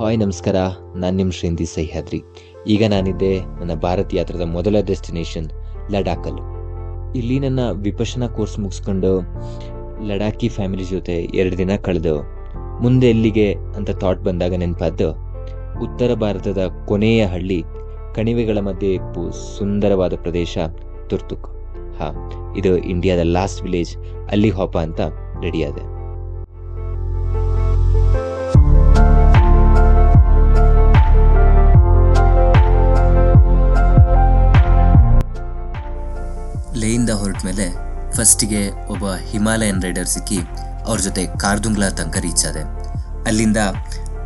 Hi ನಮಸ್ಕಾರ, ನಾನು ನಿಮ್ಮ ಶ್ರೀಂದಿ ಸಹ್ಯಾದ್ರಿ. ಈಗ ನಾನಿದ್ದೆ ನನ್ನ ಭಾರತ್ ಯಾತ್ರದ ಮೊದಲ ಡೆಸ್ಟಿನೇಷನ್ ಲಡಾಖಲ್ಲಿ. ಇಲ್ಲಿ ನನ್ನ ವಿಪಶನ ಕೋರ್ಸ್ ಮುಗಿಸ್ಕೊಂಡು ಲಡಾಖಿ ಫ್ಯಾಮಿಲಿ ಜೊತೆ 2 ದಿನ ಕಳೆದು ಮುಂದೆ ಎಲ್ಲಿಗೆ ಅಂತ ಥಾಟ್ ಬಂದಾಗ ನೆನಪಾದ್ದು ಉತ್ತರ ಭಾರತದ ಕೊನೆಯ ಹಳ್ಳಿ, ಕಣಿವೆಗಳ ಮಧ್ಯೆ ಇಪ್ಪು ಸುಂದರವಾದ ಪ್ರದೇಶ ತುರ್ತುಕ್. ಇದು ಇಂಡಿಯಾದ ಲಾಸ್ಟ್ ವಿಲೇಜ್. ಅಲ್ಲಿ ಹಾಪ ಅಂತ ರೆಡಿಯಾದೆ. ಲೇಯಿಂದ ಹೊರಟ ಮೇಲೆ ಫಸ್ಟಿಗೆ ಒಬ್ಬ ಹಿಮಾಲಯನ್ ರೈಡರ್ ಸಿಕ್ಕಿ ಅವ್ರ ಜೊತೆ ಕಾರ್ದುಂಗ್ಲಾ ತನಕ ರೀಚ್ ಆದೆ. ಅಲ್ಲಿಂದ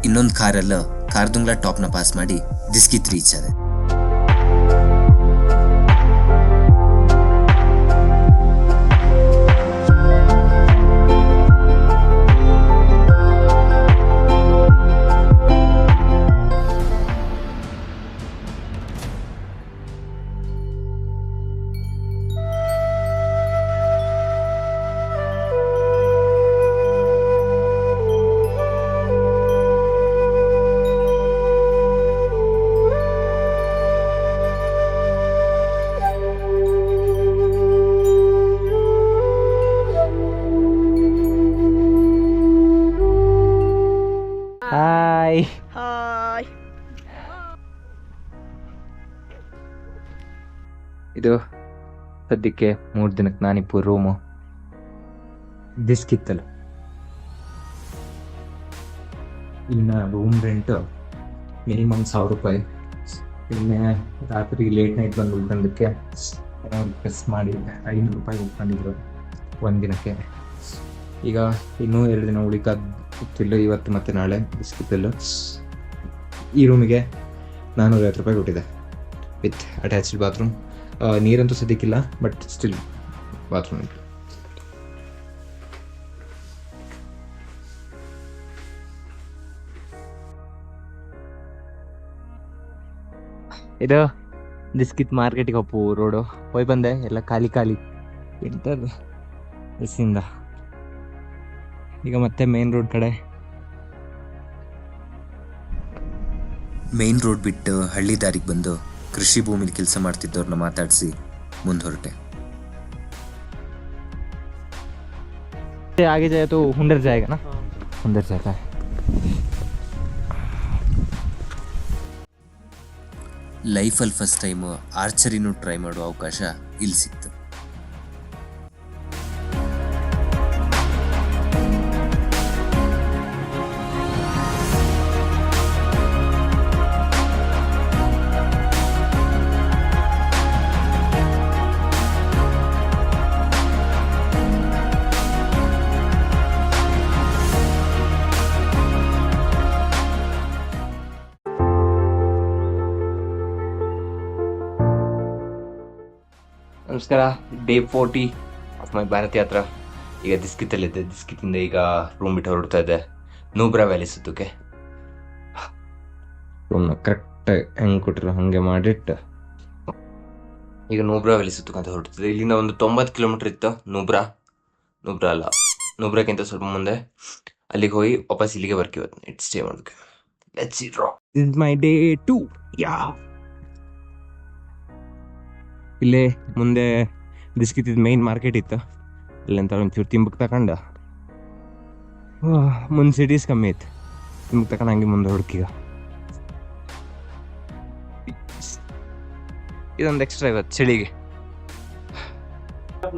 ಇನ್ನೊಂದು ಕಾರಲ್ಲೂ ಕಾರ್ದುಂಗ್ಲಾ ಟಾಪ್ನ ಪಾಸ್ ಮಾಡಿ ದಿಸ್ಕಿತ್ ರೀಚ್ ಆದೆ. ಹಾಯ್. ಇದು ಸದ್ಯಕ್ಕೆ 3 ದಿನಕ್ಕೆ ನಾನಿಪ್ಪು ರೂಮು ದಿಸ್ಕಿತ್ತಲ್ಲ. ಇನ್ನು ರೂಮ್ ರೆಂಟ್ ಮಿನಿಮಮ್ 1000 ರೂಪಾಯಿ. ಇನ್ನೇ ರಾತ್ರಿ ಲೇಟ್ ನೈಟ್ ಬಂದು ಉಳ್ಕೊಂಡಕ್ಕೆ ಪ್ರೆಸ್ ಮಾಡಿ 500 ರೂಪಾಯಿ ಉಳ್ಕೊಂಡಿದ್ರು 1 ದಿನಕ್ಕೆ. ಈಗ ಇನ್ನೂ 2 ದಿನ ಉಳಿಕಾಗ್ತಿಲ್ಲ, ಇವತ್ತು ಮತ್ತು ನಾಳೆ ಬಿಸ್ಕಿತ್ತಲ್ಲು. ಈ ರೂಮಿಗೆ 450 ರೂಪಾಯಿ ಕೊಟ್ಟಿದೆ ವಿತ್ ಅಟ್ಯಾಚ್ಡ್ ಬಾತ್ರೂಮ್. ನೀರಂತೂ ಸದ್ಯಕ್ಕಿಲ್ಲ, ಬಟ್ ಸ್ಟಿಲ್ ಬಾತ್ರೂಮ್ ಇತ್ತು. ಇದು ದಿಸ್ಕಿತ್ ಮಾರ್ಕೆಟಿಗೆ ಹೋಪು ರೋಡು ಹೋಯ್ ಬಂದೆ. ಎಲ್ಲ ಖಾಲಿ ವಿಂಟರ್ ಬಸ್ಸಿಂದ. ಈಗ ಮತ್ತೆ ಮೇನ್ ರೋಡ್ ಕಡೆ. ಮೇನ್ ರೋಡ್ ಬಿಟ್ಟು ಹಳ್ಳಿ ದಾರಿಗೆ ಬಂದು ಕೃಷಿ ಭೂಮಿಲಿ ಕೆಲಸ ಮಾಡ್ತಿದ್ದವ್ರನ್ನ ಮಾತಾಡಿಸಿ ಮುಂದೆ ಹೊರಟೆ. आगे जाए तो हुंडर जाएगा ना, हुंडर जाता है. ಲೈಫಲ್ಲಿ ಫಸ್ಟ್ ಟೈಮು ಆರ್ಚರಿನೂ ಟ್ರೈ ಮಾಡೋ ಅವಕಾಶ ಇಲ್ಲಿ ಸಿಕ್ತು. ನಮಸ್ಕಾರ. ಡೇ 40 ಆಫ್ ಮೈ ಭಾರತ್ ಯಾತ್ರಾ. ಈಗ ದಿಸ್ಕಿತ್ತಲ್ಲಿದ್ದೆ. ದಿಸ್ಕಿತ್ತಿಂದ ಈಗ ರೂಮ್ ಬಿಟ್ಟು ಹೊರಡ್ತಾ ಇದ್ದೆ ನೂಬ್ರಾ ವ್ಯಾಲಿ ಸುತ್ತಕ್ಕೆ. ರೂಮ್ನ ಕರೆಕ್ಟಾಗಿ ಹೆಂಗೆ ಕೊಟ್ಟಿರೋ ಹಾಗೆ ಮಾಡಿಟ್ಟು ಈಗ ನೂಬ್ರಾ ವ್ಯಾಲಿ ಸುತ್ತಕ್ಕಂತ ಹೊರಡ್ತಿದ್ದೆ. ಇಲ್ಲಿಂದ ಒಂದು 90 ಕಿಲೋಮೀಟರ್ ಇತ್ತು ನೂಬ್ರಾ ಅಲ್ಲ, ನೂಬ್ರಾಕ್ಕಿಂತ ಸ್ವಲ್ಪ ಮುಂದೆ. ಅಲ್ಲಿಗೆ ಹೋಗಿ ವಾಪಸ್ ಇಲ್ಲಿಗೆ ಬರ್ಕಿ ಇವತ್ತು ನೈಟ್ ಸ್ಟೇ ಮಾಡೋಕ್ಕೆ. Let's see draw. This is my day 2. ಇಲ್ಲೇ ಮುಂದೆ ದಿಸ್ಕಿತ್ತಿದ ಮೇನ್ ಮಾರ್ಕೆಟ್ ಇತ್ತು. ಅಲ್ಲಂತ ಒಂಚೂರು ತಿಂಬಕ್ಕೆ ತಗೊಂಡು ಮುಂದೆ ಸಿಟೀಸ್ ಕಮ್ಮಿ ಇತ್ತು. ತಿಂಬಕ್ಕೆ ತಗೊಂಡು ಹಂಗೆ ಮುಂದೆ ಹುಡುಕೀಗ. ಇದೊಂದು ಎಕ್ಸ್ಟ್ರಾ ಇವತ್ತು ಚಳಿಗೆ.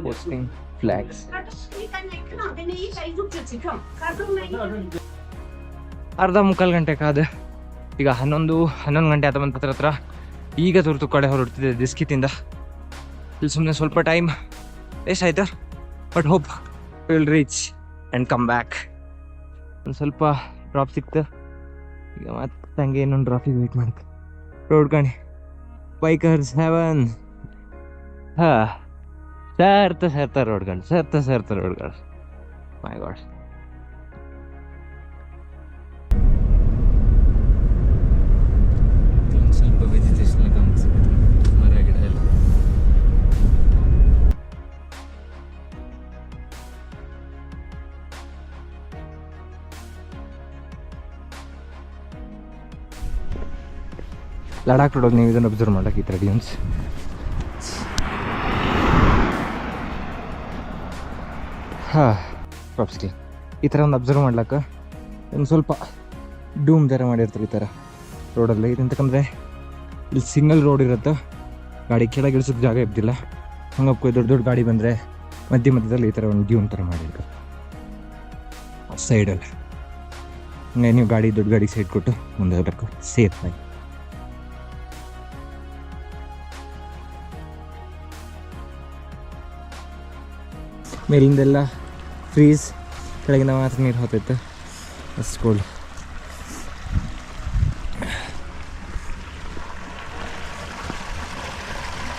ಪೋಸ್ಟಿಂಗ್ ಫ್ಲಾಗ್ಸ್ ಅರ್ಧ ಮುಕ್ಕಾಲು ಗಂಟೆ ಕಾದ. ಈಗ 11 ಗಂಟೆ ಆದ ಬಂದ ಹತ್ರ. ಈಗ ತುರ್ತು ಕಡೆ ಹೊರಡ್ತಿದ್ದೆ ದಿಸ್ಕಿತ್ತಿಂದ. ಇಲ್ಲಿ ಸುಮ್ಮನೆ ಸ್ವಲ್ಪ ಟೈಮ್ ವೇಸ್ಟ್ ಆಯ್ತು, but hope will reach and come back. ಒಂದು ಸ್ವಲ್ಪ ಡ್ರಾಪ್ ಸಿಕ್ತು. ಈಗ ಮತ್ತೆ ಹಂಗೆ ಇನ್ನೊಂದು ಡ್ರಾಪಿಗೆ ವೆಯ್ಟ್ ಮಾಡಕ್ಕೆ. ರೋಡ್ ಕಾಣಿ, ಬೈಕರ್ಸ್ ಹೆವನ್. ಸರ್ತ ರೋಡ್ ಕಾಣಿ, ಸರ್ತ ರೋಡ್ ಕಾಣಿ. ಮೈ ಗಾಡ್. ಸ್ವಲ್ಪ ವೆಜಿಟೇಷನ್ ಗಮನಿಸಿಬಿಟ್ಟು ಮರ ಗಿಡ ಎಲ್ಲ. ಲಡಾಖ್ ರೋಡಲ್ಲಿ ನೀವು ಇದನ್ನು ಅಬ್ಸರ್ವ್ ಮಾಡೋಕೆ ಈ ಥರ ಡ್ಯೂನ್ಸ್. ಹಾಂ ಪ್ರಾಪ್ಸ್ಲಿ ಈ ಥರ ಒಂದು ಅಬ್ಸರ್ವ್ ಮಾಡ್ಲಿಕ್ಕೆ ಒಂದು ಸ್ವಲ್ಪ ಡೂಮ್ ಥರ ಮಾಡಿರ್ತಾರೆ ಈ ಥರ ರೋಡಲ್ಲಿ. ಇದಂತಕ್ಕಂದರೆ ಇಲ್ಲಿ ಸಿಂಗಲ್ ರೋಡ್ ಇರುತ್ತೆ, ಗಾಡಿ ಕೆಳಗೆ ಇಳಿಸೋಕ್ಕೆ ಜಾಗ ಇರ್ತಿಲ್ಲ. ಹಂಗಪ್ಪ ದೊಡ್ಡ ದೊಡ್ಡ ಗಾಡಿ ಬಂದರೆ ಮಧ್ಯದಲ್ಲಿ ಈ ಥರ ಒಂದು ಡ್ಯೂಮ್ ಥರ ಮಾಡಿರ್ತಾರೆ ಸೈಡಲ್ಲಿ. ಹಂಗೆ ನೀವು ದೊಡ್ಡ ಗಾಡಿ ಸೈಡ್ ಕೊಟ್ಟು ಮುಂದೆ ಹೋಗ್ಬೇಕು ಸೇಫ್ ಆಗಿ. ಮೇಲಿಂದೆಲ್ಲ ಫ್ರೀಸ್, ಕೆಳಗಿಂದ ಮಾತ್ರ ನೀರು ಹೋಗ್ತೈತೆ, ಅಷ್ಟು ಕೋಲ್ಡ್.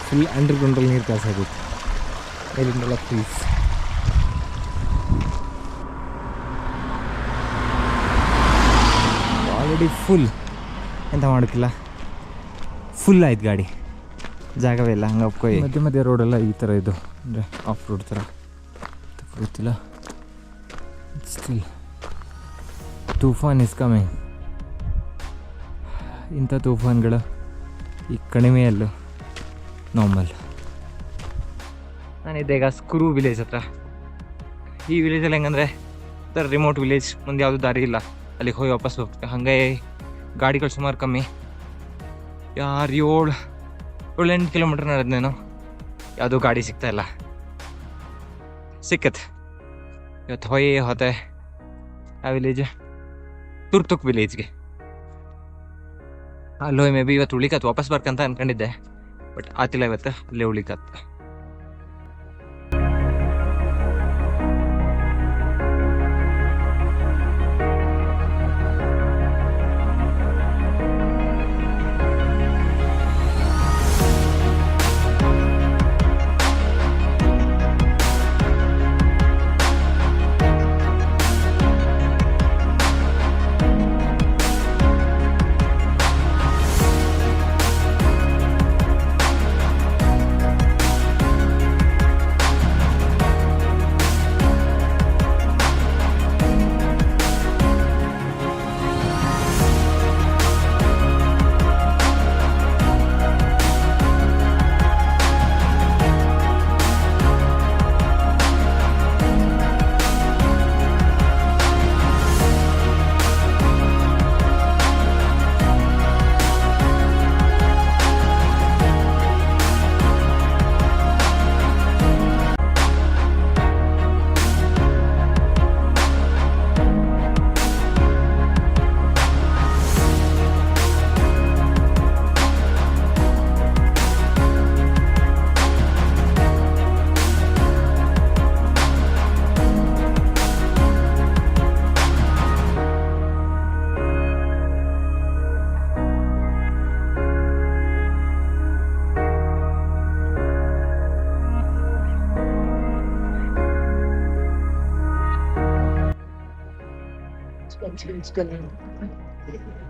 ಫುಲ್ ಅಂಡರ್ ಗ್ರೌಂಡಲ್ಲಿ ನೀರು ಪಾಸ್ ಆಗುತ್ತೆ, ಮೇಲಿಂದೆಲ್ಲ ಫ್ರೀಸ್. ಆಲ್ರೆಡಿ ಫುಲ್, ಎಂತ ಮಾಡೋಕ್ಕಿಲ್ಲ, ಫುಲ್ ಆಯ್ತು ಗಾಡಿ, ಜಾಗವೇ ಇಲ್ಲ. ಹಂಗೆ ಒಪ್ಕೊಯ್ ಮಧ್ಯೆ ರೋಡೆಲ್ಲ ಈ ಥರ ಇದು ಅಂದರೆ ಆಫ್ ರೋಡ್ ಥರ ಗೊತ್ತಿಲ್ಲ. ಸ್ಟಿಲ್ ತೂಫಾನ್ ಇಸ್ ಕಮಿಂಗ್. ಇಂಥ ತೂಫಾನ್ಗಳು ಈ ಕಣಿವೆಯಲ್ಲೂ ನಾರ್ಮಲ್. ನಾನಿದ್ದೆ ಈಗ ಸ್ಕ್ರೂ ವಿಲೇಜ್ ಹತ್ರ. ಈ ವಿಲೇಜಲ್ಲಿ ಹೆಂಗಂದರೆ ಥರ ರಿಮೋಟ್ ವಿಲೇಜ್, ಮುಂದೆ ಯಾವುದೂ ದಾರಿ ಇಲ್ಲ, ಅಲ್ಲಿಗೆ ಹೋಗಿ ವಾಪಸ್ ಹೋಗ್ತೇವೆ. ಹಾಗೆ ಗಾಡಿಗಳು ಸುಮಾರು ಕಮ್ಮಿ, 7-8 ಕಿಲೋಮೀಟ್ರ್ ನಡೆದ್ನೇನೋ, ಯಾವುದೂ ಗಾಡಿ ಸಿಗ್ತಾಯಿಲ್ಲ. ಸಿಕ್ಕತ್ತೆ ಇವತ್ತು ಹೋತೆ ಆ ವಿಲೇಜ್, ತುರ್ತುಕ್ ವಿಲೇಜ್ಗೆ. ಅಲ್ಲೋ ಮೇ ಬಿ ಇವತ್ತು ಉಳಿಕತ್ತು, ವಾಪಸ್ ಬರ್ಕಂತ ಅಂದ್ಕೊಂಡಿದ್ದೆ, ಬಟ್ ಆತಿಲ್ಲ ಇವತ್ತು, ಅಲ್ಲೇ ಉಳಿಕತ್ತು.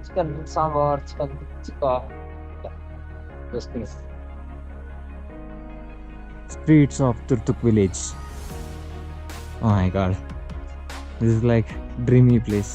Chicken sambar, chicken tikka, those things. Streets of Turtuk village. Oh my god, this is like dreamy place.